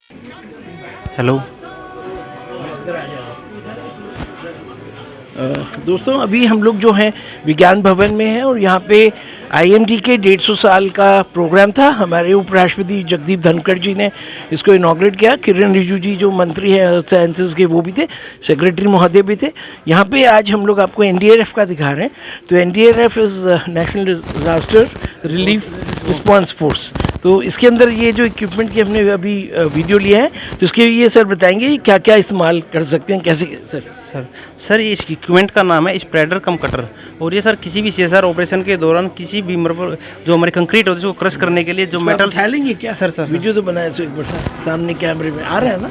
Hello. दोस्तों अभी हम लोग जो हैं विज्ञान भवन में हैं और यहाँ पे आईएमडी के 150 साल का प्रोग्राम था। हमारे उपराष्ट्रपति जगदीप धनखड़ जी ने इसको इनॉग्रेट किया। किरण रिजिजू जी जो मंत्री हैं अर्थ साइंसेज के वो भी थे, सेक्रेटरी महोदय भी थे। यहाँ पे आज हम लोग आपको एनडीआरएफ का दिखा रहे हैं। तो NDRF is national disaster relief response force. तो इसके अंदर ये जो इक्विपमेंट की हमने अभी वीडियो लिया है, तो इसके लिए सर बताएंगे क्या क्या इस्तेमाल कर सकते हैं, कैसे सर। सर ये इस इक्विपमेंट का नाम है स्प्रेडर कम कटर, और ये सर किसी भी सीएसआर ऑपरेशन के दौरान किसी भी पर जो हमारे कंक्रीट होती है उसको क्रश करने के लिए जो मेटल उठाएंगे क्या सर वीडियो तो बनाया सो एक बार सामने कैमरे में आ रहा है ना।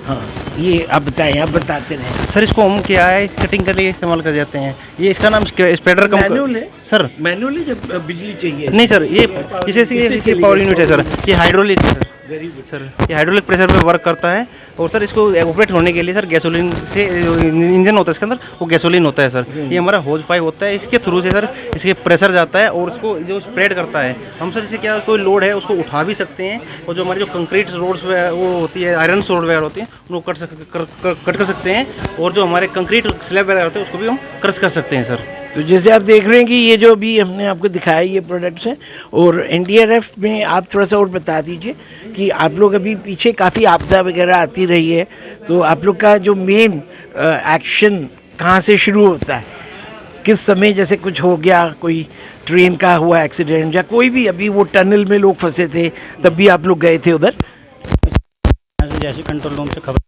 हाँ ये आप बताएं, आप बताते रहे सर। इसको हम क्या है कटिंग के लिए इस्तेमाल कर जाते हैं। ये इसका नाम स्प्रेडर कम मैनुअल है सर। मैनुअल है जब बिजली चाहिए। नहीं सर, ये इसे पावर यूनिट है सर। ये हाइड्रोलिक है सर। वेरी गुड सर ये हाइड्रोलिक प्रेशर पे वर्क करता है। और सर इसको ऑपरेट होने के लिए सर गैसोलीन से इंजन होता है इसके अंदर, वो गैसोलीन होता है सर। ये हमारा होज पाइप होता है, इसके थ्रू से सर इसके प्रेशर जाता है और उसको जो स्प्रेड करता है। हम सर इसे क्या कोई लोड है उसको उठा भी सकते हैं, और जो हमारी जो कंक्रीट रोड्स वो होती है आयरन रोड वगैरह होती है उनको कट कर सकते हैं, और जो हमारे कंक्रीट स्लैब वगैरह होते हैं उसको भी हम क्रश कर सकते हैं सर। तो जैसे आप देख रहे हैं कि ये जो अभी हमने आपको दिखाया ये प्रोडक्ट्स हैं। और एनडीआरएफ में आप थोड़ा सा और बता दीजिए कि आप लोग अभी पीछे काफ़ी आपदा वगैरह आती रही है, तो आप लोग का जो मेन एक्शन कहाँ से शुरू होता है, किस समय जैसे कुछ हो गया, कोई ट्रेन का हुआ एक्सीडेंट या कोई भी, अभी वो टनल में लोग फंसे थे तब भी आप लोग गए थे उधर। जैसे कंट्रोल रूम से खबर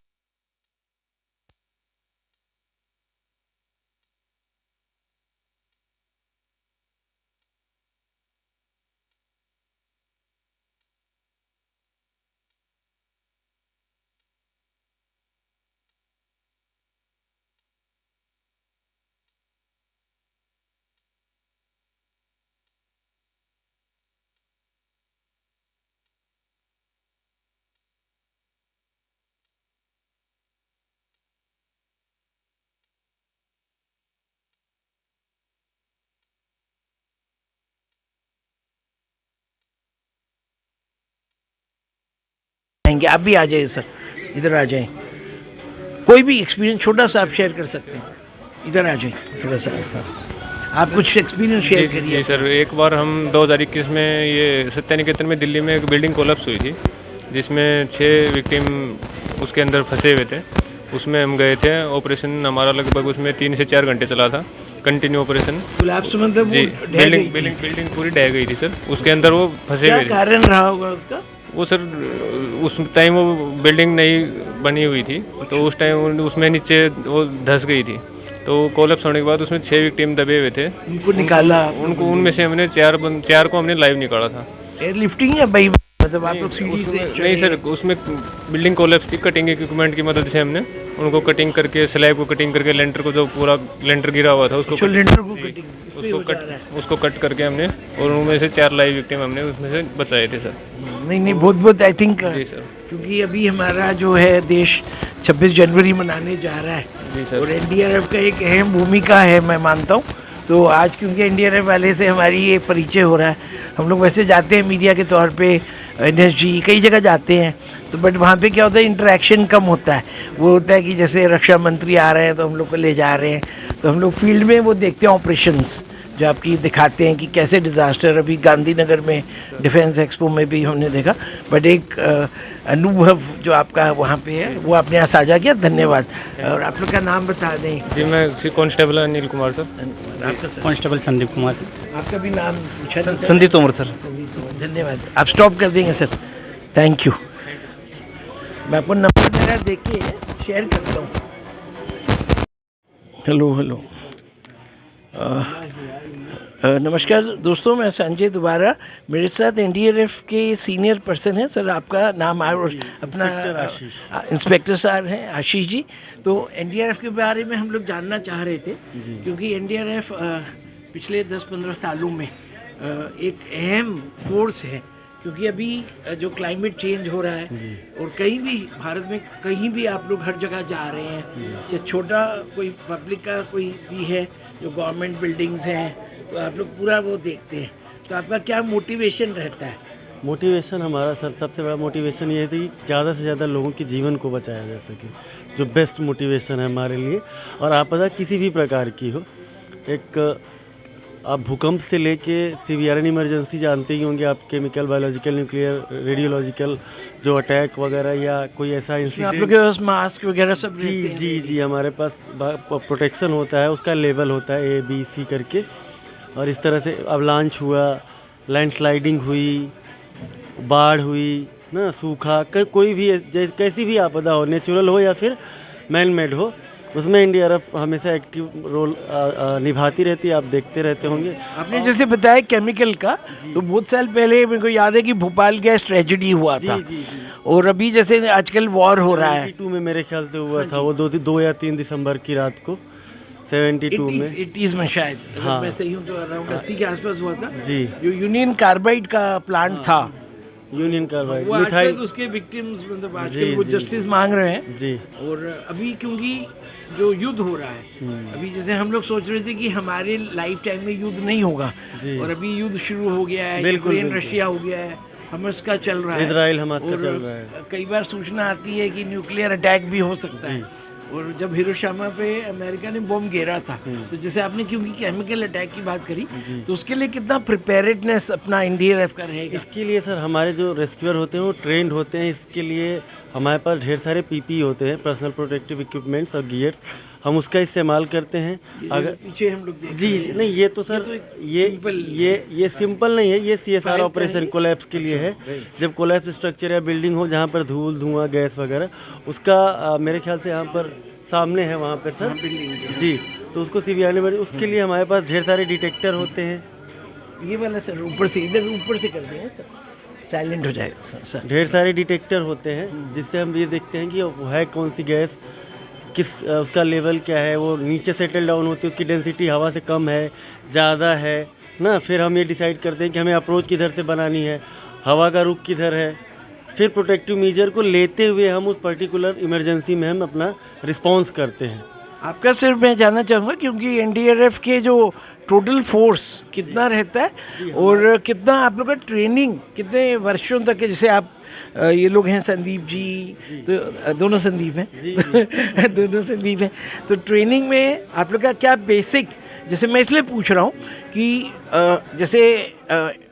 आएंगे आप भी आ जाइए सर, इधर आ जाएं। कोई भी एक्सपीरियंस छोटा सा आप शेयर कर सकते हैं, इधर आ जाइए थोड़ा सा। आप कुछ एक्सपीरियंस शेयर करिए। जी सर, एक बार हम 2021 में ये सत्यानिकेतन में दिल्ली में एक बिल्डिंग कोलैप्स हुई थी जिसमें 6 विक्टिम उसके अंदर फंसे हुए थे। उसमें हम गए थे। ऑपरेशन हमारा लगभग उसमें 3 से 4 घंटे चला था, कंटिन्यू ऑपरेशन। कोलैप्स मतलब जी, बिल्डिंग पूरी ढह गई थी सर। उसके अंदर वो फंसे हुए थे। क्या कारण रहा होगा उसका? वो सर उस टाइम वो बिल्डिंग नई बनी हुई थी, तो उस टाइम उसमें नीचे वो धंस गई थी। तो कोलैप्स होने के बाद उसमें 6 विक्टिम दबे हुए थे। उनको निकाला? उनको उनमें से हमने 4 को हमने लाइव निकाला था। एयरलिफ्टिंग या बाई मतलब आप लोग सीढ़ी से? नहीं सर, उसमें बिल्डिंग कोलैप्स थी। कटिंग इक्विपमेंट की मदद से हमने उनको कटिंग करके, स्लैब को कटिंग करके, लेंटर को जो पूरा लेंटर गिरा हुआ था उसको कट करके हमने, और उनमें से 4 लाइव विक्टिम हमने उसमें से बचाए थे सर। नहीं बहुत बहुत आई थिंक, जी सर। क्योंकि अभी हमारा जो है देश 26 जनवरी मनाने जा रहा है। जी सर। और एनडीआरएफ का एक अहम भूमिका है मैं मानता हूँ। तो आज क्योंकि एनडीआरएफ वाले से हमारी ये परिचय हो रहा है, हम लोग वैसे जाते हैं मीडिया के तौर पे, एनएसजी कई जगह जाते हैं, तो बट वहाँ पे क्या होता है इंटरेक्शन कम होता है। वो होता है कि जैसे रक्षा मंत्री आ रहे हैं तो हम लोग को ले जा रहे हैं, तो हम लोग फील्ड में वो देखते हैं ऑपरेशंस जो आपकी दिखाते हैं कि कैसे डिज़ास्टर। अभी गांधीनगर में डिफेंस एक्सपो में भी हमने देखा। बट एक अनुभव जो आपका वहाँ पे है वो आपने यहाँ साझा किया, धन्यवाद। और आप लोग का नाम बता दें। जी मैं कांस्टेबल अनिल कुमार सर। आपका sir? Constable Sandeep Kumar sir. आपका भी नाम पूछा नहीं था? संदीप तोमर सर। संदीप तोमर, धन्यवाद। आप स्टॉप कर देंगे सर, थैंक यू। मैं आपको नंबर मेरा देख के शेयर करता हूँ। हेलो नमस्कार दोस्तों, मैं संजय दोबारा, मेरे साथ एनडीआरएफ के सीनियर पर्सन हैं सर। आपका नाम और अपना? इंस्पेक्टर साहब हैं आशीष जी। तो एनडीआरएफ के बारे में हम लोग जानना चाह रहे थे क्योंकि एनडीआरएफ पिछले 10-15 सालों में एक अहम फोर्स है, क्योंकि अभी जो क्लाइमेट चेंज हो रहा है और कहीं भी भारत में कहीं भी आप लोग हर जगह जा रहे हैं, चाहे छोटा कोई पब्लिक का कोई भी है जो गवर्नमेंट बिल्डिंग्स हैं, तो आप लोग पूरा वो देखते हैं। तो आपका क्या मोटिवेशन रहता है मोटिवेशन हमारा सर सबसे बड़ा मोटिवेशन ये थी कि ज़्यादा से ज़्यादा लोगों के जीवन को बचाया जा सके, जो बेस्ट मोटिवेशन है हमारे लिए। और आपदा किसी भी प्रकार की हो, एक आप भूकंप से लेके सीवियर इमरजेंसी जानते ही होंगे आप, केमिकल, बायोलॉजिकल, न्यूक्लियर, रेडियोलॉजिकल जो अटैक वगैरह या कोई ऐसा आप लोग इंसिडेंट। के पास मास्क वगैरह सब जी रहते हैं? जी जी, हमारे पास प्रोटेक्शन होता है, उसका लेवल होता है ABC करके। और इस तरह से अवलांच हुआ, लैंडस्लाइडिंग हुई, बाढ़ हुई ना, सूखा, कोई भी कैसी भी आपदा हो, नेचुरल हो या फिर मैन मेड हो, उसमें NDRF हमेशा एक्टिव रोल निभाती रहती है। आप देखते रहते होंगे। आपने जैसे बताया केमिकल का, तो बहुत साल पहले मेरे को याद है कि भोपाल गैस ट्रेजेडी हुआ था। जी जी। और अभी जैसे आजकल वॉर हो रहा है 72 में मेरे ख्याल से हुआ था वो, 2 या 3 दिसंबर की रात को 72 में। 80s में शायद, अगर हाँ। मैं सही हूँ तो अराउंड 80 के आसपास हुआ था। जी, जो यूनियन कार्बाइड का प्लांट था, यूनियन कार्बाइड, वो आजकल मिथाइल। उसके विक्टिम्स मतलब जी, आजकल वो जी, जस्टिस मांग रहे हैं। जी और अभी क्योंकि जो युद्ध हो रहा है, अभी जैसे हम लोग सोच रहे थे कि हमारे लाइफ टाइम में युद्ध नहीं होगा, जी। और अभी युद्ध शुरू हो गया है। बिल्कुल, यूक्रेन बिल्कुल। रशिया हो गया है, हमस का चल रहा है, इजराइल हमास का और चल रहा है। कई बार सूचना आती है कि न्यूक्लियर अटैक भी हो सकता है। और जब हिरोशिमा पे अमेरिका ने बॉम्ब गिरा था, तो जैसे आपने क्योंकि केमिकल अटैक की बात करी, तो उसके लिए कितना प्रिपेयर्डनेस अपना NDRF का रहेगा? इसके लिए सर हमारे जो रेस्क्यूअर होते हैं वो ट्रेंड होते हैं। इसके लिए हमारे पास ढेर सारे PP होते हैं, पर्सनल प्रोटेक्टिव इक्विपमेंट्स और गियर्स, हम उसका इस्तेमाल करते हैं। अगर पीछे हम लोग देख जी रहे जी, हैं, नहीं ये तो सर तो एक ये simple- ये सिंपल नहीं है, ये CSR फायर ऑपरेशन कोलैप्स के लिए है। जब कोलैप्स स्ट्रक्चर या बिल्डिंग हो जहाँ पर धूल, धुआं, गैस वगैरह, उसका मेरे ख्याल से यहाँ पर सामने है वहाँ पर सर। जी, तो उसको CBR ने उसके लिए हमारे पास ढेर सारे डिटेक्टर होते हैं। ये वाला सर ऊपर से, इधर ऊपर से कर देंगे सर, साइलेंट हो जाएगा सर। ढेर सारे डिटेक्टर होते हैं जिससे हम ये देखते हैं कि वो है कौन सी गैस, किस उसका लेवल क्या है, वो नीचे सेटल डाउन होती है, उसकी डेंसिटी हवा से कम है, ज़्यादा है ना। फिर हम ये डिसाइड करते हैं कि हमें अप्रोच किधर से बनानी है, हवा का रुख किधर है। फिर प्रोटेक्टिव मेजर को लेते हुए हम उस पर्टिकुलर इमरजेंसी में हम अपना रिस्पॉन्स करते हैं। आपका सिर्फ मैं जानना चाहूँगा क्योंकि NDRF के जो टोटल फोर्स कितना रहता है, और कितना आप लोग का ट्रेनिंग कितने वर्षों तक है? जैसे आप ये लोग हैं संदीप जी, तो दोनों संदीप हैं दोनों संदीप हैं, तो ट्रेनिंग में आप लोग का क्या बेसिक, जैसे मैं इसलिए पूछ रहा हूँ कि जैसे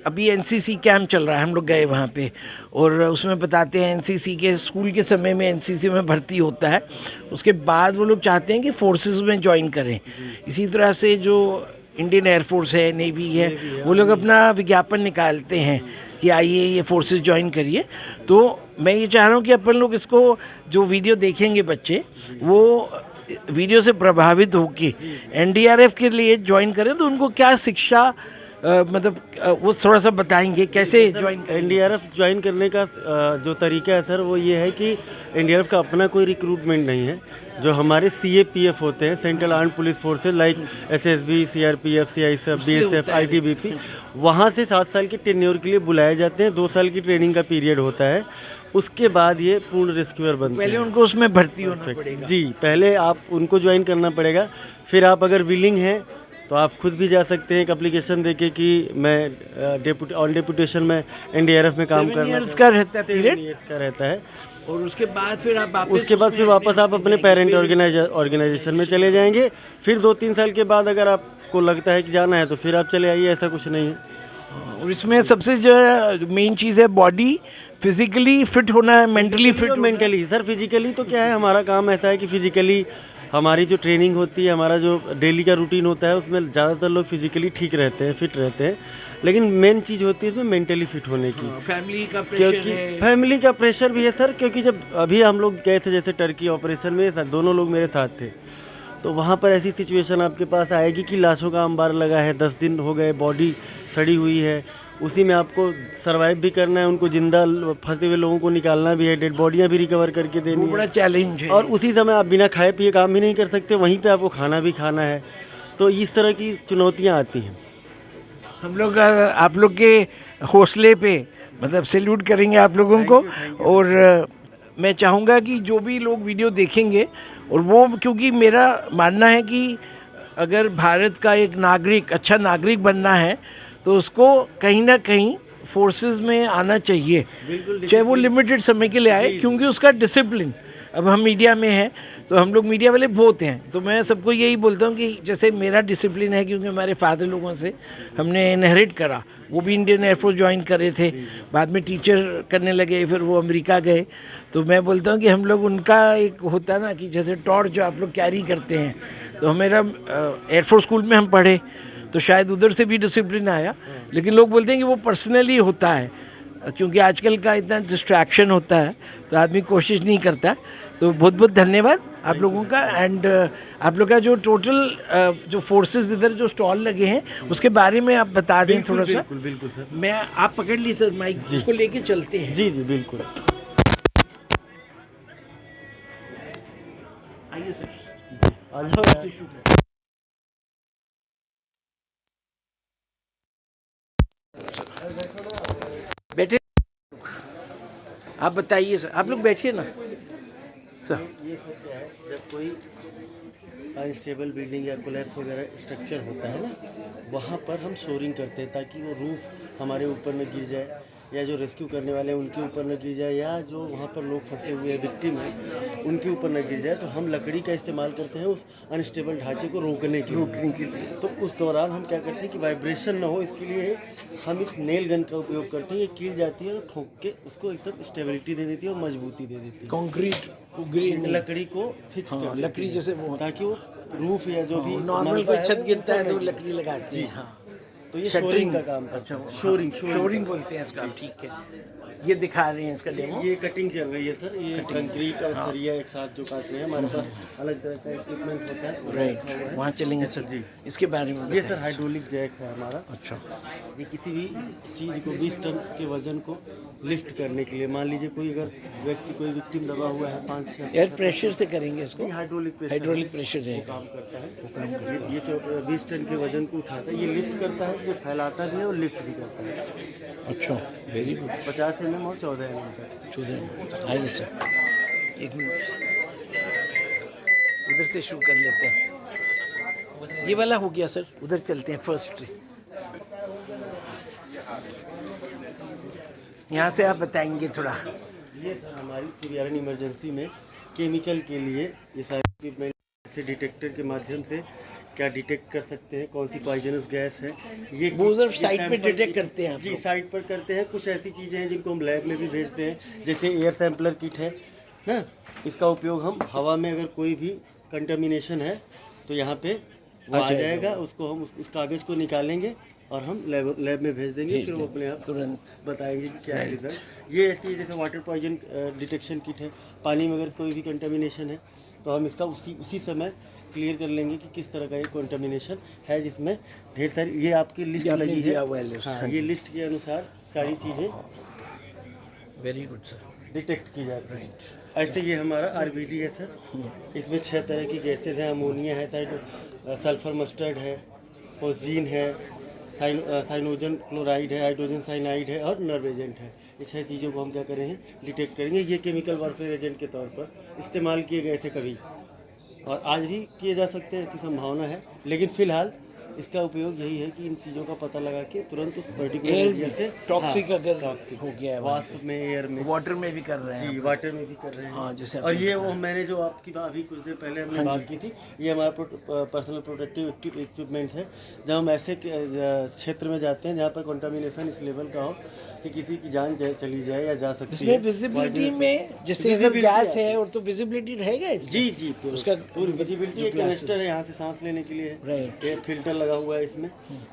अभी NCC कैंप चल रहा है, हम लोग गए वहाँ पे, और उसमें बताते हैं NCC के स्कूल के समय में NCC में भर्ती होता है, उसके बाद वो लोग चाहते हैं कि फोर्सेस में ज्वाइन करें। इसी तरह से जो इंडियन एयरफोर्स है, नेवी है, वो लोग अपना विज्ञापन निकालते हैं कि आइए ये फोर्सेस ज्वाइन करिए। तो मैं ये चाह रहा हूँ कि अपन लोग इसको, जो वीडियो देखेंगे बच्चे, वो वीडियो से प्रभावित होकर NDRF के लिए ज्वाइन करें, तो उनको क्या शिक्षा मतलब वो थोड़ा सा बताएंगे कैसे ज्वाइन? NDRF ज्वाइन करने का जो तरीका है सर वो ये है कि NDRF का अपना कोई रिक्रूटमेंट नहीं है। जो हमारे CAPF होते हैं, central armed police forces, like SSB, CRPF, CISF, BSF, ITBP, वहाँ से 7 साल के टेन्योर के लिए बुलाए जाते हैं। 2 साल की ट्रेनिंग का पीरियड होता है, उसके बाद ये पूर्ण रेस्क्यूअर बनते हैं। पहले उनको उसमें भर्ती होना पड़ेगा। जी, पहले आप उनको ज्वाइन करना पड़ेगा। फिर आप अगर विलिंग हैं तो आप खुद भी जा सकते हैं एक एप्लीकेशन देके कि मैं ऑन डेपुटेशन में NDRF में काम 7 करना years का रहता है पीरियड, का रहता है। और उसके बाद फिर आप वापस उसके बाद फिर वापस आप अपने पेरेंट ऑर्गेनाइजेशन में चले जाएंगे। फिर 2-3 साल के बाद अगर आपको लगता है कि जाना है तो फिर आप चले आइए, ऐसा कुछ नहीं है। और इसमें सबसे जो मेन चीज़ है बॉडी फिजिकली फिट होना है, मेंटली फिट होना है। मेंटली सर, फिजिकली तो क्या है, हमारा काम ऐसा है कि फिजिकली हमारी जो ट्रेनिंग होती है, हमारा जो डेली का रूटीन होता है, उसमें ज़्यादातर लोग फिजिकली ठीक रहते हैं, फिट रहते हैं। लेकिन मेन चीज़ होती है इसमें मेंटली फिट होने की। फैमिली का प्रेशर क्योंकि है, फैमिली का प्रेशर भी है सर, क्योंकि जब अभी हम लोग गए थे जैसे टर्की ऑपरेशन में, दोनों लोग मेरे साथ थे, तो वहाँ पर ऐसी सिचुएशन आपके पास आएगी कि लाशों का अंबार लगा है, 10 दिन हो गए, बॉडी सड़ी हुई है, उसी में आपको सरवाइव भी करना है, उनको जिंदा फंसे हुए लोगों को निकालना भी है, डेड बॉडियाँ भी रिकवर करके देनी वो है, बड़ा चैलेंज है। और उसी समय आप बिना खाए पिए काम भी नहीं कर सकते, वहीं पे आपको खाना भी खाना है। तो इस तरह की चुनौतियाँ आती हैं। हम लोग आप लोग के हौसले पे मतलब सैल्यूट करेंगे आप लोगों को। और मैं चाहूँगा कि जो भी लोग वीडियो देखेंगे, और वो क्योंकि मेरा मानना है कि अगर भारत का एक नागरिक अच्छा नागरिक बनना है तो उसको कहीं ना कहीं फोर्सेस में आना चाहिए, चाहे वो लिमिटेड समय के लिए आए, क्योंकि उसका डिसिप्लिन, अब हम मीडिया में हैं तो हम लोग मीडिया वाले बहुत हैं, तो मैं सबको यही बोलता हूँ कि जैसे मेरा डिसिप्लिन है, क्योंकि हमारे फादर लोगों से हमने इनहेरिट करा, वो भी इंडियन एयरफोर्स ज्वाइन कर रहे थे, बाद में टीचर करने लगे, फिर वो अमेरिका गए, तो मैं बोलता हूँ कि हम लोग उनका एक होता है ना कि जैसे टॉर्च जो आप लोग कैरी करते हैं, तो मेरा एयरफोर्स स्कूल में हम पढ़े तो शायद उधर से भी डिसिप्लिन आया, लेकिन लोग बोलते हैं कि वो पर्सनली होता है, क्योंकि आजकल का इतना डिस्ट्रैक्शन होता है तो आदमी कोशिश नहीं करता। तो बहुत बहुत धन्यवाद आप लोगों का। एंड आप लोग का जो टोटल जो फोर्सेस इधर जो स्टॉल लगे हैं उसके बारे में आप बता दें थोड़ा सा। बिल्कुल बिल्कुल सर। मैं आप पकड़ ली सर माइक, उसको लेके चलते हैं। जी जी बिल्कुल। आइए सर, आ जाओ यार। बैठे, आप बताइए सर, आप लोग बैठिए ना सर। ये सब क्या है, जब कोई अनस्टेबल बिल्डिंग या कोलैप्स वगैरह स्ट्रक्चर होता है ना, वहाँ पर हम शोरिंग करते हैं ताकि वो रूफ हमारे ऊपर न गिर जाए, या जो रेस्क्यू करने वाले हैं उनके ऊपर न गिर जाए, या जो वहाँ पर लोग फंसे हुए हैं विक्टिम हैं उनके ऊपर न गिर जाए। तो हम लकड़ी का इस्तेमाल करते हैं उस अनस्टेबल ढांचे को रोकने के लिए। तो उस दौरान हम क्या करते हैं कि वाइब्रेशन ना हो, इसके लिए हम इस नेल गन का उपयोग करते हैं। ये कील जाती है और ठोक के उसको एकदम स्टेबिलिटी दे देती है और मजबूती दे देती है। कंक्रीट लकड़ी को फिक्स कर देती लकड़ी है, जैसे वो ताकि वो रूफ या जो भी नॉर्मल बनता कोई है छत वो गिरता है तो ऊपर लकड़ी लगाते हैं। हाँ, तो ये शोरिंग का काम करता है। शोरिंग बोलते हैं इसका। ठीक है, ये दिखा रहे हैं इसका डेमो। ये कटिंग चल रही है सर। ये कंक्रीट और सरिया एक साथ जो काट रहे हैं, हमारे पास अलग तरह का इक्विपमेंट होता है। राइट, वहाँ चलेंगे सर जी, इसके बारे में ये सर हाइड्रोलिक जैक है हमारा। अच्छा, ये किसी भी चीज़ को 20 टन के वजन को लिफ्ट करने के लिए, मान लीजिए कोई अगर व्यक्ति कोई विक्टिम दबा हुआ है 5-6 एयर प्रेशर से करेंगे इसको। हाइड्रोलिक प्रेशर है, काम करता है। ये 20 टन के वजन को उठाता है, ये लिफ्ट करता है, ये फैलाता भी है और लिफ्ट भी करता है। अच्छा, वेरी गुड। 50 mm और 14 mm तक। 14 आइए सर, एक मिनट उधर से शुरू कर लेते हैं। ये वाला हो गया सर, उधर चलते हैं फर्स्ट ट्री। यहाँ से आप बताएंगे थोड़ा। ये सर हमारी सीवियर इमरजेंसी में केमिकल के लिए ये सारे इक्विपमेंट से डिटेक्टर के माध्यम से क्या डिटेक्ट कर सकते हैं, कौन सी पॉइजनस गैस है। ये वो उधर ये साइट पे सैंपल डिटेक्ट करते हैं आप जी, लोग? साइट पर करते हैं। कुछ ऐसी चीज़ें हैं जिनको हम लैब में भी भेजते हैं, जैसे एयर सैम्पलर किट है ना, इसका उपयोग हम हवा में अगर कोई भी कंटामिनेशन है तो यहाँ पे वो आ जाएगा, उसको हम उस कागज़ को निकालेंगे और हम लैब में भेज देंगे, फिर वो अपने आप तुरंत बताएंगे कि क्या है रिजल्ट। ये ऐसी है जैसे वाटर पॉइजन डिटेक्शन किट है, पानी में अगर कोई भी कंटामिनेशन है तो हम इसका उसी समय क्लियर कर लेंगे कि किस तरह का ये कंटामिनेशन है, जिसमें ढेर सारी ये आपकी लिस्ट लगी है। हाँ, ये लिस्ट के अनुसार सारी चीज़ें वेरी गुड सर, डिटेक्ट की जाती है। ऐसे ये हमारा RBD है सर। इसमें 6 तरह की गैसेज हैं, अमोनिया है, सल्फर मस्टर्ड है, फोजीन है, साइनोजन क्लोराइड है, हाइड्रोजन साइनाइड है और नर्व एजेंट है। ये 6 चीज़ों को हम क्या करेंगे, डिटेक्ट करेंगे। ये केमिकल वारफेयर एजेंट के तौर पर इस्तेमाल किए गए थे कभी, और आज भी किए जा सकते हैं, ऐसी संभावना है। लेकिन फिलहाल इसका उपयोग यही है कि इन चीज़ों का पता लगा के तुरंत उस पर्टिकुलर एरिया से टॉक्सिक अगर टॉक्सिक हो गया है, वाष्प में, एयर में, वाटर में भी कर रहे हैं। जी वाटर में भी कर रहे हैं। हाँ, जैसे और ये वो मैंने जो आपकी अभी कुछ देर पहले हमने बात की थी, ये हमारा पर्सनल प्रोटेक्टिव इक्विपमेंट है। जब हम ऐसे क्षेत्र में जाते हैं जहाँ पर कंटामिनेशन इस लेवल का हो कि किसी की जान चली जाए या जा सकती है। इसमें विजिबिलिटी में जैसे अगर गैस है और तो विजिबिलिटी रहेगा इसमें? जी जी, उसका पूरी विजिबिलिटी। एक कैनिस्टर है यहाँ से सांस लेने के लिए, राइट, एक फिल्टर लगा हुआ है इसमें,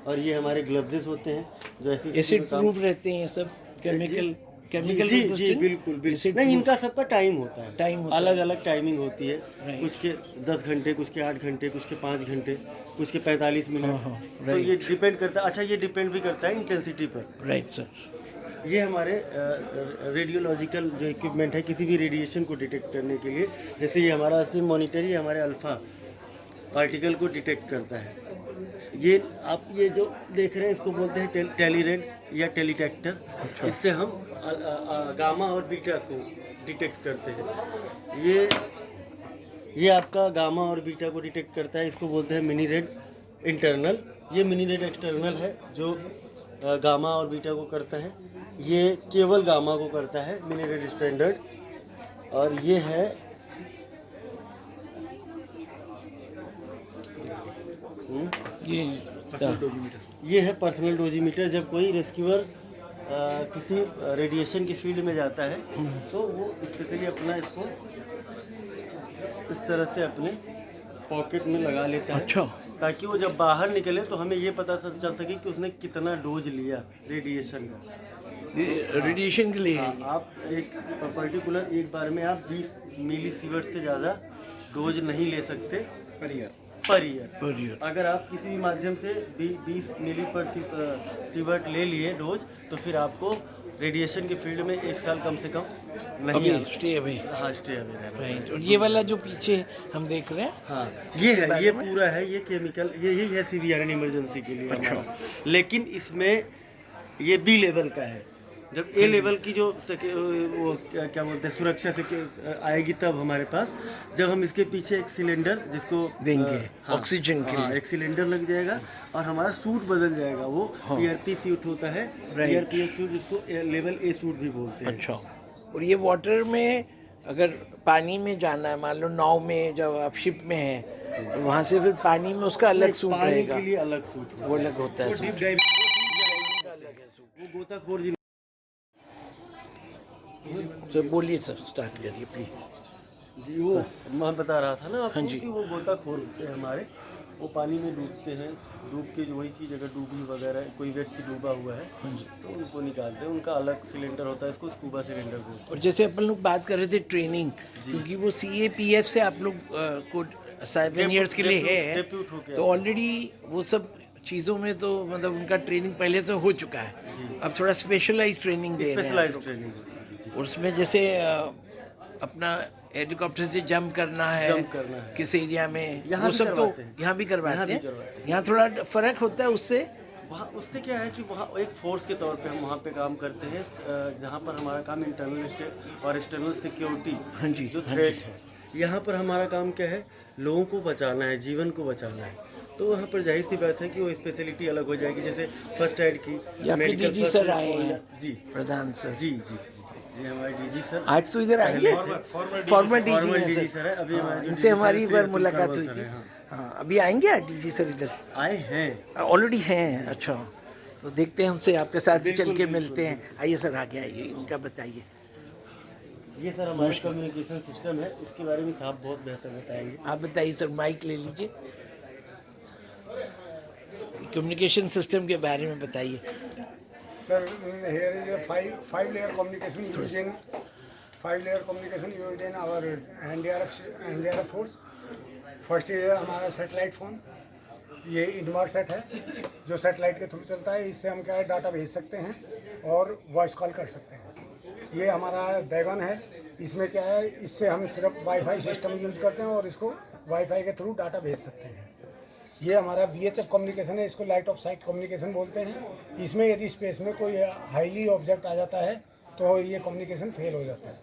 और ये हमारे ग्लव्स होते हैं जो ऐसे एसिड प्रूफ रहते हैं ये सब, केमिकल जी बिल्कुल बिल्कुल। नहीं, इनका सबका टाइम होता है, अलग अलग टाइमिंग होती है। कुछ के 10 घंटे, कुछ के 8 घंटे, कुछ के 5 घंटे, कुछ के 45 मिनट। तो ये डिपेंड करता है। अच्छा, ये डिपेंड भी करता है इंटेंसिटी पर। Right sir. ये हमारे रेडियोलॉजिकल जो इक्विपमेंट है किसी भी रेडिएशन को डिटेक्ट करने के लिए, जैसे ये हमारा सिम मॉनिटर, ये हमारे अल्फ़ा पार्टिकल को डिटेक्ट करता है। ये आप ये जो देख रहे हैं इसको बोलते हैं टेलीरेंट या टेलीटेक्टर। इससे हम गामा और बीटा को डिटेक्ट करते हैं। ये आपका गामा और बीटा को डिटेक्ट करता है, इसको बोलते हैं मिनी रेड इंटरनल। ये मिनी रेड एक्सटर्नल है जो गामा और बीटा को करता है, ये केवल गामा को करता है मिलियन स्टैंडर्ड, और ये है ये है पर्सनल डोजीमीटर। जब कोई रेस्क्यूअर किसी रेडिएशन की फील्ड में जाता है तो वो स्पेशली अपना इसको इस तरह से अपने पॉकेट में लगा लेता है। अच्छा। ताकि वो जब बाहर निकले तो हमें ये पता चल सके कि उसने कितना डोज लिया रेडिएशन का। रेडिएशन के लिए हाँ, आप एक पर्टिकुलर एक बार में आप 20 मिली सीवर्ट से ज़्यादा डोज नहीं ले सकते पर ईयर। अगर आप किसी भी माध्यम से 20 मिली पर सीवर्ट ले लिए डोज तो फिर आपको रेडिएशन के फील्ड में 1 साल कम से कम नहीं स्टे अवे। हाँ, स्टे अवे रहना। राइट। और ये वाला जो पीछे हम देख रहे हैं, हाँ ये है, ये पूरा है, ये केमिकल, यही है सीवीआरएन इमरजेंसी के लिए हमारा। लेकिन इसमें ये बी लेवल का है। जब ए लेवल की जो वो क्या बोलते हैं सुरक्षा से आएगी तब हमारे पास, जब हम इसके पीछे एक सिलेंडर जिसको देंगे हाँ, ऑक्सीजन के लिए, एक सिलेंडर लग जाएगा और हमारा सूट बदल जाएगा। वो पीआरपी सूट होता है, पीआरपीएस सूट, जिसको लेवल ए सूट भी बोलते हैं। अच्छा। और ये वाटर में अगर पानी में जाना है, मान लो नाव में जब आप शिप में हैं तो वहाँ से फिर पानी में उसका अलग सूट पानी रहेगा, के लिए अलग सूट वो अलग होता है सूट। वो गोताखोर तो बोलिए सर, स्टार्ट करिए प्लीज। जी, वो मैं बता रहा था ना आपको हाँ जी। कि वो गोताखोर होते हैं हमारे, वो पानी में डूबते हैं, डूब के जो वही चीज़ अगर डूबी वगैरह कोई व्यक्ति डूबा हुआ है तो उनको निकालते हैं। उनका अलग सिलेंडर होता है, इसको स्कूबा सिलेंडर बोलते हैं। और जैसे अपन लोग बात कर रहे थे ट्रेनिंग, क्योंकि वो CAPF से आप लोग को 7 ईयर्स के लिए है, Depute हो गया। तो ऑलरेडी वो सब चीज़ों में तो मतलब उनका ट्रेनिंग पहले से हो चुका है। अब थोड़ा स्पेशलाइज ट्रेनिंग दे रहे हैं आप स्पेशलाइज्ड लोग। ट्रेनिंग। और उसमें जैसे अपना हेलीकॉप्टर से जंप करना है किस एरिया में, यहाँ वो भी सब तो करवाते हैं। यहाँ भी करवाते यहाँ भी हैं। करवाते हैं। यहाँ थोड़ा फर्क होता है उससे। वहाँ उससे क्या है कि वहाँ एक फोर्स के तौर पे हम वहाँ पे काम करते हैं, जहाँ पर हमारा काम इंटरनल और एक्सटर्नल सिक्योरिटी हाँ जी, जो हाँ थ्रेट है, यहाँ पर हमारा काम क्या है, लोगों को बचाना है, जीवन को बचाना है। तो वहाँ पर जाहिर सी बात है कि वो स्पेशलिटी अलग हो जाएगी, जैसे फर्स्ट एड की, या फिर medical DG first sir aid आए हो गया। हैं, जी प्रधान सर। जी जी जी हमारे डीजी सर आज तो इधर आएंगे, फॉर्मर DG सर है अभी हमारे जो इनसे DG हमारी सर बार थे, मुलाकात अतुल हुई सर थी। हैं, हाँ। हाँ, अभी आएंगे आज DG सर इधर? आए हैं, ऑलरेडी हैं। अच्छा, तो देखते हैं उनसे, आपके साथ ही चल के बिल्कुल, मिलते हैं। आइए सर, आगे आइए, इनका बताइए। ये सर हमारा कम्युनिकेशन सिस्टम है, इसके बारे में साहब बहुत बेहतर बताएंगे। आप बताइए सर, माइक ले लीजिए, कम्युनिकेशन सिस्टम के बारे में बताइए। Sir, here is a five-layer communication used in our NDRF force. First है हमारा सेटेलाइट फ़ोन, ये इनवर्ट सेट है जो सेटेलाइट के थ्रू चलता है। इससे हम क्या है डाटा भेज सकते हैं और वॉइस कॉल कर सकते हैं। ये हमारा बैगन है, इसमें क्या है, इससे हम सिर्फ वाईफाई सिस्टम यूज़ करते हैं और इसको वाईफाई के थ्रू डाटा भेज सकते हैं। ये हमारा VHF कम्युनिकेशन है, इसको लाइट ऑफ साइट कम्युनिकेशन बोलते हैं। इसमें यदि स्पेस में कोई हाईली ऑब्जेक्ट आ जाता है तो ये कम्युनिकेशन फेल हो जाता है।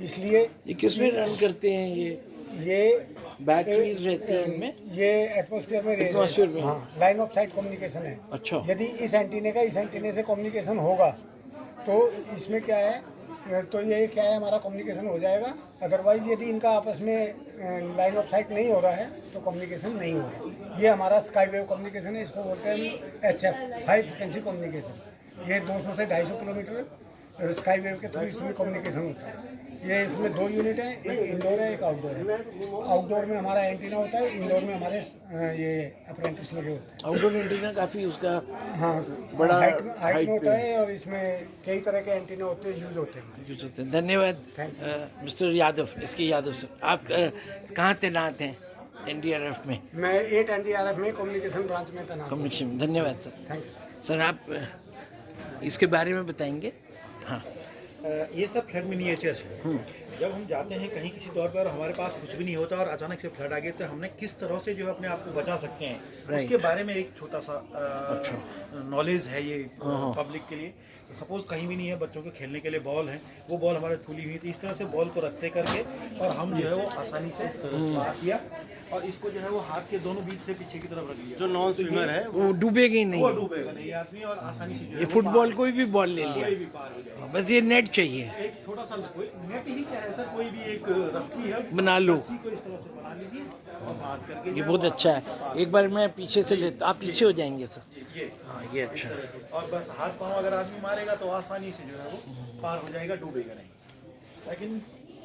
इसलिए ये किस में रन करते हैं? ये बैटरीज रहती हैं इनमें? ये एटमॉस्फेयर में एटमॉस्फेयर में, हाँ, लाइन ऑफ साइट कम्युनिकेशन है। अच्छा। यदि इस एंटीने का इस एंटीने से कम्युनिकेशन होगा तो इसमें क्या है, तो ये क्या है, हमारा कम्युनिकेशन हो जाएगा। अदरवाइज यदि इनका आपस में लाइन ऑफ साइट नहीं हो रहा है तो कम्युनिकेशन नहीं होगा। ये हमारा स्काई वेव कम्युनिकेशन है, इसको बोलते हैं HF, हाई फ्रिक्वेंसी कम्युनिकेशन। ये 200 से 250 किलोमीटर स्काई वेव के थ्रू इसमें कम्युनिकेशन होता है। ये इसमें 2 यूनिट हैं, एक इंडोर है, एक आउटडोर है। आउटडोर में हमारा एंटीना होता है, इंडोर में हमारे ये अप्रेंटिस लगे होते हैं। आउटडोर एंटीना काफ़ी उसका हाँ, बड़ा हाइट में हाइट होता है और इसमें कई तरह के एंटीना होते हैं, यूज होते हैं। यूज होते हैं। धन्यवाद मिस्टर यादव, इसके यादव सर। आप कहाँ तैनात हैं NDRF में? मैं 8 NDRF में कम्युनिकेशन ब्रांच में तैनात हूँ। कम्युनिकेशन। धन्यवाद सर। थैंक यू सर, आप इसके बारे में बताएंगे? हाँ, ये सब फ्लड मिनिएचर्स है। जब हम जाते हैं कहीं किसी तौर पर, हमारे पास कुछ भी नहीं होता और अचानक से फ्लड आ गए, तो हमने किस तरह से जो है अपने आप को बचा सकते हैं, उसके बारे में एक छोटा सा नॉलेज है ये पब्लिक के लिए। सपोज कहीं भी नहीं है, बच्चों के खेलने के लिए बॉल है, वो बॉल हमारे फूली हुई थी, इस तरह से बॉल को रखते करके और हम जो है वो आसानी से पार किया और इसको जो है वो हाथ के दोनों बीच से पीछे की तरफ रख लिया। जो नॉन स्विमर है वो डूबेगी वो नहीं, डूबेगा नहीं आदमी और आसानी से जो है ये वो फुटबॉल कोई भी बॉल ले कोई भी लिया, पार हो जाएगा। बस ये नेट चाहिए, एक थोड़ा सा कोई नेट ही क्या है सर, कोई भी एक रस्सी है, बना लो। रस्सी को इस तरह से बना लीजिए और बांध करके ये बहुत अच्छा है। एक बार मैं पीछे से लेता, आप पीछे हो जाएंगे सर। ये हाँ ये अच्छा है। और बस हाथ पांव अगर आदमी मारेगा तो आसानी से जो है वो पार हो जाएगा, डूबेगा नहीं। सेकंड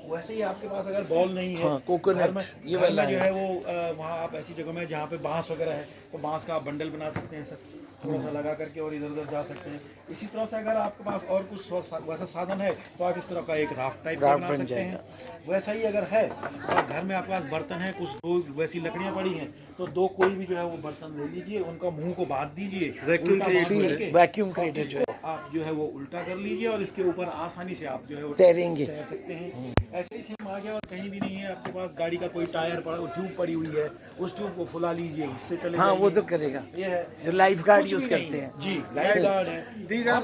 वैसे ही आपके पास अगर बॉल नहीं है, हाँ, कोकोनट, घर में ये घर वाला में जो है। है वो वहाँ आप ऐसी जगह में जहाँ पे बांस वगैरह है तो बांस का आप बंडल बना सकते हैं सर, थोड़ा सा लगा करके और इधर उधर जा सकते हैं। इसी तरह से अगर आपके पास और कुछ वैसा साधन है तो आप इस तरह का एक राफ्ट टाइप का राफ्ट बना बन सकते हैं। जाएगा। वैसा ही अगर है और घर में आपके पास बर्तन है, कुछ दो वैसी लकड़ियाँ पड़ी हैं तो दो कोई भी जो है वो बर्तन ले लीजिए, उनका मुंह को बांध दीजिए, उल्टा बांध करके वैक्यूम क्रिएटर जो है, इसको आप जो है वो उल्टा कर लीजिए और इसके ऊपर आसानी से आप जो है वो तैरेंगे। तैर सकते हैं। ऐसे ही सेम आ गया और कहीं भी नहीं है आपके पास गाड़ी का कोई टायर पड़ा, ट्यूब पड़ी हुई है, उस ट्यूब को फुला लीजिए, उससे चले हाँ वो जाइए। तो करेगा, ये है जो लाइफ गार्ड कुछ यूज भी नहीं करते है। हैं। जी लाइफ गार्ड है, These are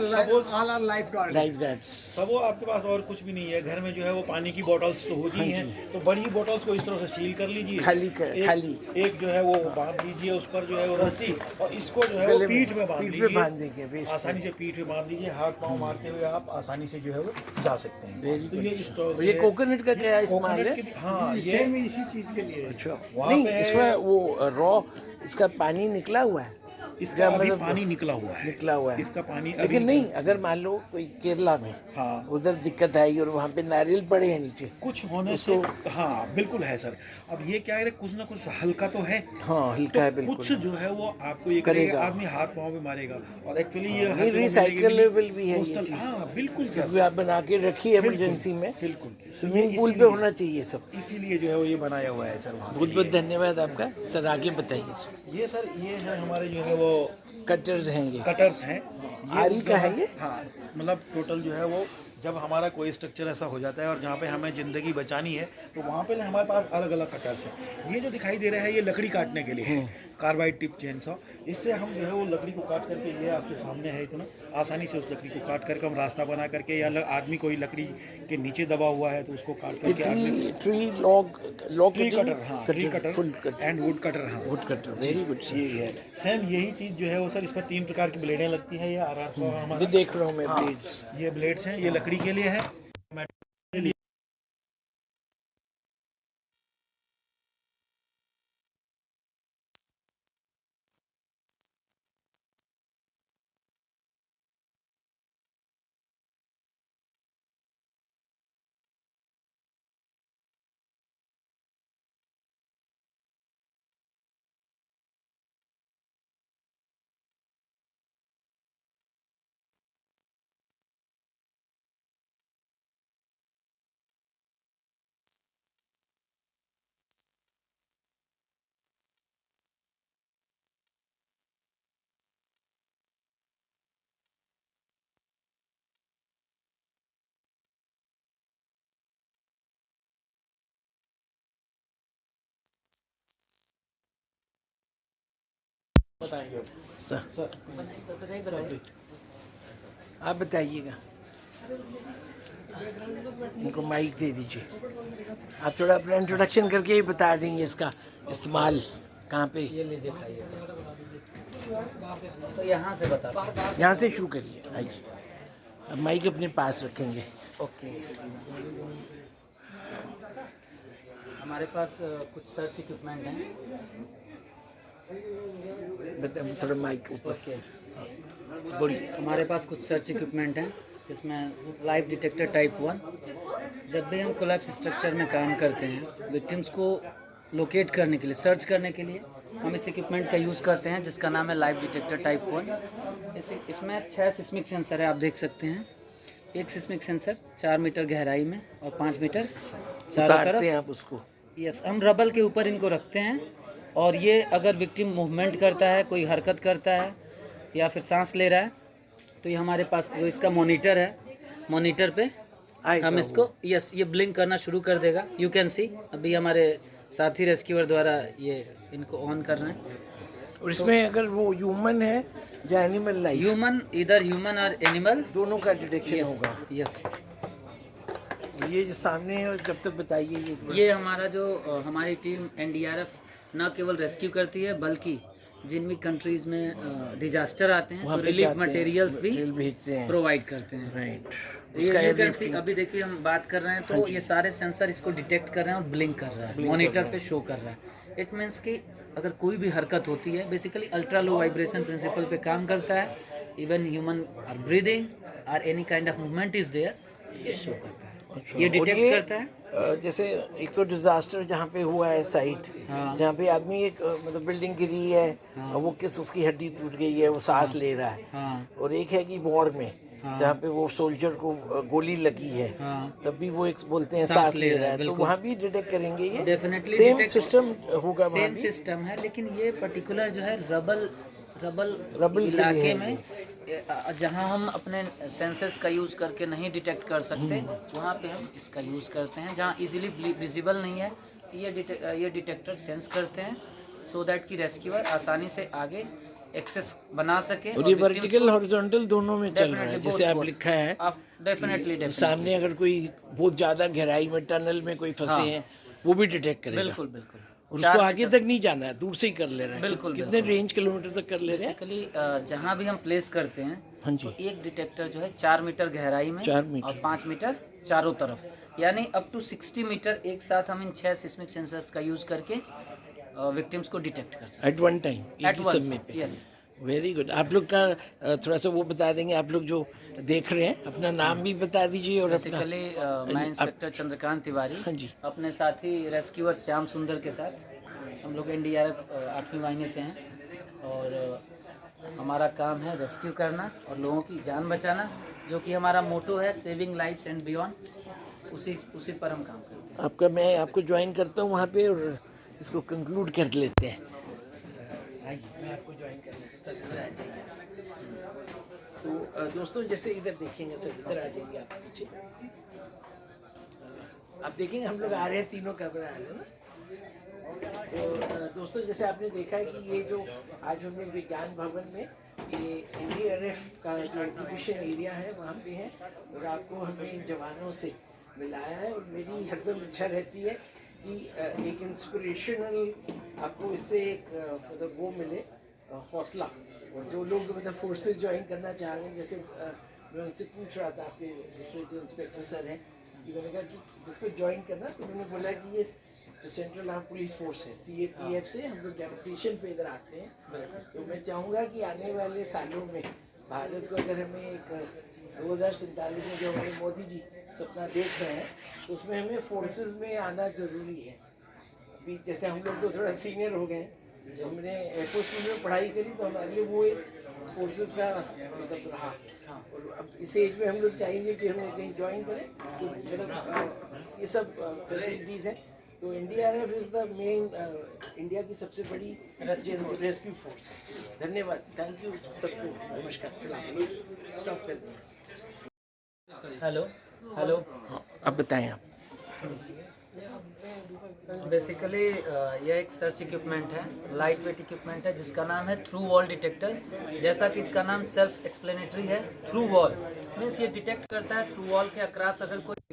all are lifeguards. Life guards. सब वो आपके पास और कुछ भी नहीं है। घर में जो है वो पानी की बोतल्स तो होती ही हैं, तो बड़ी बोतल्स को इस तरह से सील कर लीजिए, खाली एक जो है वो बांध लीजिए, उस पर जो है वो रस्सी और इसको जो है वो गले में, पीठ में बांध पीठ पे लीजिए, बांध देंगे, waist पे। आसानी से पीठ में बांध लीजिए, हाथ पांव मारते हुए आप आसानी से जो है वो जा सकते हैं। तो ये स्टॉक ये कोकोनट का क्या इस्तेमाल है? हाँ ये सेम इसी चीज के लिए। अच्छा, वहाँ नहीं पे- इसमें वो रॉ, इसका पानी निकला हुआ है, इसका अभी मतलब पानी निकला हुआ है, निकला हुआ है इसका पानी लेकिन अभी- नहीं, अगर मान लो कोई केरला में हाँ। उधर दिक्कत आई और वहाँ पे नारियल पड़े हैं नीचे, कुछ होने से हाँ बिल्कुल है सर। अब ये क्या है, कुछ ना कुछ हल्का तो है, हाँ हल्का तो है बिल्कुल, कुछ जो है वो आपको ये करेगा। करेगा, आदमी हाथ पाँव पे मारेगा और एक्चुअली ये नहीं, रिसाइकलेबल भी है ये कोस्टल, चीज़। हाँ बिल्कुल सर, क्योंकि आप बना के रखिए इमरजेंसी में, बिल्कुल स्विमिंग पूल पे इसीलिए- होना चाहिए सब। इसीलिए जो है वो ये बनाया हुआ है सर वहाँ बहुत पे। बहुत धन्यवाद आपका सर, आगे बताइए। ये सर ये है हमारे जो है वो कटर्स हैं ये, कटर्स हैं। आरी का है ये? हाँ मतलब टोटल जो है वो जब हमारा कोई स्ट्रक्चर ऐसा हो जाता है और जहाँ पे हमें ज़िंदगी बचानी है तो वहाँ पे ना हमारे पास अलग अलग कटर्स हैं। ये जो दिखाई दे रहा है ये लकड़ी काटने के लिए है, कार्बाइड टिप चेन सॉ। इससे हम जो है वो लकड़ी को काट करके, ये आपके सामने है इतना आसानी से, उस लकड़ी को काट करके हम रास्ता बना करके, या आदमी कोई लकड़ी के नीचे दबा हुआ है तो उसको काट करके आदमी ट्री लॉग ट्री कटर, हाँ tree cutter full cutter, and wood cutter, हाँ wood cutter, very good sir. ये है सेम यही चीज़ जो है वो सर, इस पर 3 प्रकार की ब्लेडें लगती है। ये आरास ये देख रहा हूँ मैं ब्लेड्स, ये ब्लेड्स हैं, ये लकड़ी के लिए है, मेटल के लिए। बताएंगे सर। आप बताइएगा, इनको माइक दे दीजिए, आप थोड़ा अपना इंट्रोडक्शन करके ही बता देंगे इसका इस्तेमाल कहाँ पे। ये लीजिए खाइए। तो यहाँ से बता। यहाँ से शुरू करिए, आइए। अब माइक अपने पास रखेंगे। ओके। हमारे पास कुछ सर्च इक्विपमेंट हैं। बताइए थोड़ा माइक ऊपर, ओके। बोलिए। हमारे पास कुछ सर्च इक्विपमेंट हैं जिसमें लाइफ डिटेक्टर टाइप 1। जब भी हम कोलैप्स स्ट्रक्चर में काम करते हैं, विक्टिम्स को लोकेट करने के लिए, सर्च करने के लिए हम इस इक्विपमेंट का यूज़ करते हैं जिसका नाम है लाइफ डिटेक्टर टाइप 1। इसमें 6 सिस्मिक सेंसर है, आप देख सकते हैं। एक सिस्मिक सेंसर 4 मीटर गहराई में और 5 मीटर चारों उतारते हैं तरफ। आप उसको? यस, हम रबल के ऊपर इनको रखते हैं और ये अगर विक्टिम मूवमेंट करता है, कोई हरकत करता है या फिर सांस ले रहा है, तो ये हमारे पास जो इसका मॉनिटर है, मॉनिटर पे हम इसको ये ब्लिंक करना शुरू कर देगा। यू कैन सी, अभी हमारे साथी रेस्क्यूअर द्वारा ये इनको ऑन कर रहे हैं। और इसमें अगर वो ह्यूमन है या एनिमल लाइफ, ह्यूमन, इधर ह्यूमन और एनिमल, दोनों का डिटेक्शन यस होगा। यस। ये जो सामने है, जब तक बताइए ये हमारा जो हमारी टीम एनडीआरएफ न केवल रेस्क्यू करती है बल्कि जिन भी कंट्रीज में डिजास्टर आते हैं वहाँ तो पे रिलीफ जाते हैं, मटेरियल्स भी मटेरियल भेजते हैं। प्रोवाइड करते हैं। राइट, ये उसका you can airlifting। see, अभी देखिए हम बात कर रहे हैं तो ये सारे सेंसर इसको डिटेक्ट कर रहे हैं और ब्लिंक कर रहा है, मॉनिटर पे शो कर रहा है। इट मीन्स कि अगर कोई भी हरकत होती है, basically ultra low vibration principle पे काम करता है। इवन ह्यूमन आर ब्रीदिंग और any kind of movement is there, ये शो करता है, ये डिटेक्ट करता है। जैसे एक तो डिजास्टर जहाँ पे हुआ है साइट, हाँ। जहाँ पे आदमी एक मतलब बिल्डिंग गिरी है, वो किस उसकी हड्डी टूट गई है, वो सांस ले रहा है। हाँ और एक है कि वॉर में जहाँ पे वो सोल्जर को गोली लगी है, हाँ तब भी वो एक बोलते हैं सांस ले रहा है, तो बिल्कुल। वहाँ भी डिटेक्ट करेंगे। ये डेफिनेटली सेम सिस्टम होगा वहाँ सेम भी। सिस्टम है, लेकिन ये पर्टिकुलर जो है रबल रबल के इलाके लिए में जहां हम अपने सेंसेस का यूज़ करके नहीं डिटेक्ट कर सकते, वहां पे हम इसका यूज़ करते हैं। जहां इजीली विजिबल नहीं है, ये डिटेक्टर सेंस करते हैं सो दैट कि रेस्क्यूअर आसानी से आगे एक्सेस बना सके। और ये वर्टिकल हॉरिजॉन्टल दोनों में चल रहा है, जैसे आप लिखा है। डेफिनेटली सामने अगर कोई बहुत ज्यादा गहराई में टनल में कोई फंसे हैं, वो भी डिटेक्ट करेगा। बिल्कुल बिल्कुल। और उसको आगे तक नहीं जाना है, दूर से ही कर ले रहा है। बिल्कुल, कितने रेंज किलोमीटर तक कर ले रहे हैं? बेसिकली जहाँ भी हम प्लेस करते हैं, हाँ जी, तो एक डिटेक्टर जो है 4 मीटर गहराई में 4 मीटर और 5 मीटर चारों तरफ, यानी अप टू 60 मीटर एक साथ हम इन 6 सिस्मिक सेंसर्स का यूज करके विक्टिम्स को डिटेक्ट कर सकते एट वन टाइम, हैं। एक ही समय पे। यस। Very good. आप लोग का थोड़ा सा वो बता देंगे, आप लोग जो देख रहे हैं, अपना नाम भी बता दीजिए। और अपना बेसिकली मैं इंस्पेक्टर चंद्रकांत तिवारी, हाँ जी, अपने साथी रेस्क्यूअर श्याम सुंदर के साथ हम लोग एनडीआरएफ 8वीं वाहिनी से हैं और हमारा काम है रेस्क्यू करना और लोगों की जान बचाना, जो कि हमारा मोटो है, सेविंग लाइफ्स एंड बियॉन्ड। उसी पर हम काम करते हैं। मैं आपको ज्वाइन करता हूँ वहाँ पे और इसको कंक्लूड कर लेते हैं। आइए, मैं आपको ज्वाइन कर लेता हूँ, सर इधर आ जाइए। तो दोस्तों जैसे इधर देखेंगे, सर इधर आ जाइए आप पीछे। आप देखेंगे हम लोग आ रहे हैं, तीनों कैमरा आ रहे हैं ना। तो दोस्तों जैसे आपने देखा है कि ये जो आज हमने विज्ञान भवन में ये एनडीआरएफ का जो एग्जीबिशन एरिया है वहाँ पे है, और आपको हमने इन जवानों से मिलाया है। और मेरी हरदम इच्छा रहती है कि एक इंस्पिरेशनल आपको इससे एक मतलब वो मिले, हौसला। और जो लोग मतलब फोर्सेस ज्वाइन करना चाह रहे हैं, जैसे मैं उनसे पूछ रहा था, आपके दूसरे जो इंस्पेक्टर सर हैं, कि मैंने कहा कि जिसको ज्वाइन करना, तो उन्होंने बोला कि ये जो सेंट्रल आर्म पुलिस फोर्स है CAPF से हम लोग डेपुटेशन पे इधर आते हैं। तो मैं चाहूँगा कि आने वाले सालों में भारत को अगर हमें एक 2047 में जो हमारे मोदी जी सपना देख रहे हैं, तो उसमें हमें फोर्सेस में आना ज़रूरी है। अभी जैसे हम लोग तो थोड़ा सीनियर हो गए, जो हमने एयरफोर्स में पढ़ाई करी, तो हमारे लिए वो एक फोर्सेस का मतलब रहा। और अब इस एज में हम लोग चाहेंगे कि हमें कहीं ज्वाइन करें, तो मतलब ये सब फैसिलिटीज़ हैं। तो NDRF is the main India की सबसे बड़ी रेस्क्यू फोर्स है। धन्यवाद, थैंक यू सबको, नमस्कार, सलाम। स्टॉप कर दें। Hello hello. अब बताएं आप। बेसिकली यह एक सर्च इक्विपमेंट है, लाइट वेट इक्विपमेंट है, जिसका नाम है थ्रू वॉल डिटेक्टर। जैसा कि इसका नाम सेल्फ एक्सप्लेनेटरी है, थ्रू वॉल मीन्स ये डिटेक्ट करता है थ्रू वॉल के अक्रॉस अगर कोई